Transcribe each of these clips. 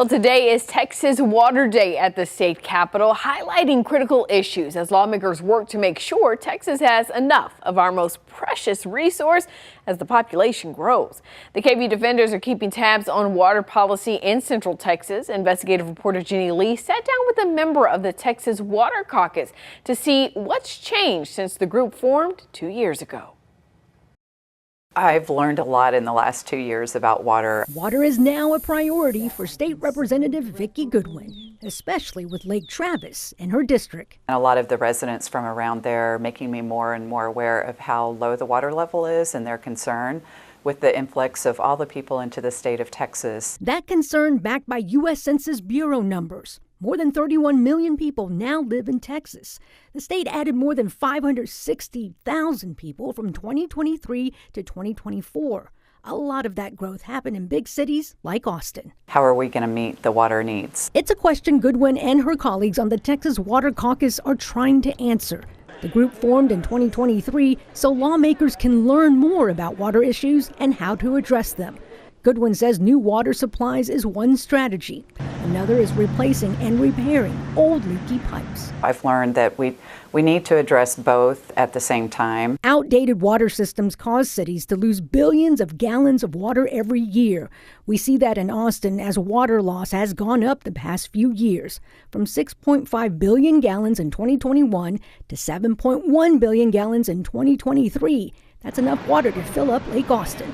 Well, today is Texas Water Day at the state capitol, highlighting critical issues as lawmakers work to make sure Texas has enough of our most precious resource as the population grows. The KVUE defenders are keeping tabs on water policy in Central Texas. Investigative reporter Jenni Lee sat down with a member of the Texas Water Caucus to see what's changed since the group formed 2 years ago. I've learned a lot in the last 2 years about water. Water is now a priority for State Representative Vicki Goodwin, especially with Lake Travis in her district. And a lot of the residents from around there making me more and more aware of how low the water level is and their concern with the influx of all the people into the state of Texas. That concern backed by U.S. Census Bureau numbers. More than 31 million people now live in Texas. The state added more than 560,000 people from 2023 to 2024. A lot of that growth happened in big cities like Austin. How are we going to meet the water needs? It's a question Goodwin and her colleagues on the Texas Water Caucus are trying to answer. The group formed in 2023 so lawmakers can learn more about water issues and how to address them. Goodwin says new water supplies is one strategy. Another is replacing and repairing old leaky pipes. I've learned that we need to address both at the same time. Outdated water systems cause cities to lose billions of gallons of water every year. We see that in Austin as water loss has gone up the past few years, from 6.5 billion gallons in 2021 to 7.1 billion gallons in 2023. That's enough water to fill up Lake Austin.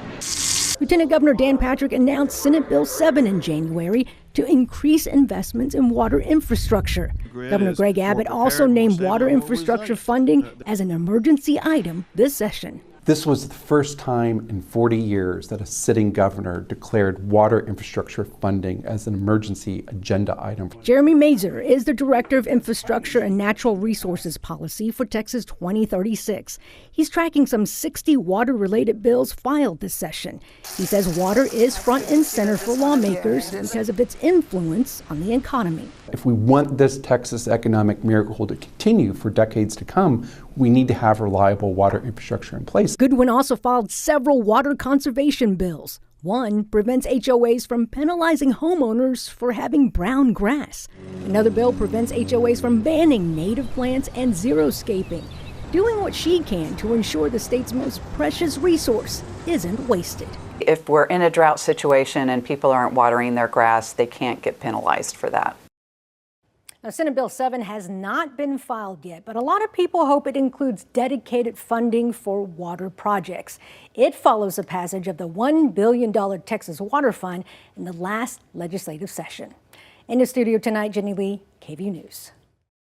Lieutenant Governor Dan Patrick announced Senate Bill 7 in January to increase investments in water infrastructure. Governor Greg Abbott also named water infrastructure funding as an emergency item this session. This was the first time in 40 years that a sitting governor declared water infrastructure funding as an emergency agenda item. Jeremy Mazur is the Director of Infrastructure and Natural Resources Policy for Texas 2036. He's tracking some 60 water-related bills filed this session. He says water is front and center for lawmakers because of its influence on the economy. If we want this Texas economic miracle to continue for decades to come, we need to have reliable water infrastructure in place. Goodwin also filed several water conservation bills. One prevents HOAs from penalizing homeowners for having brown grass. Another bill prevents HOAs from banning native plants and xeriscaping, doing what she can to ensure the state's most precious resource isn't wasted. If we're in a drought situation and people aren't watering their grass, they can't get penalized for that. Now, Senate Bill 7 has not been filed yet, but a lot of people hope it includes dedicated funding for water projects. It follows the passage of the $1 billion Texas Water Fund in the last legislative session. In the studio tonight, Jenni Lee, KVUE News.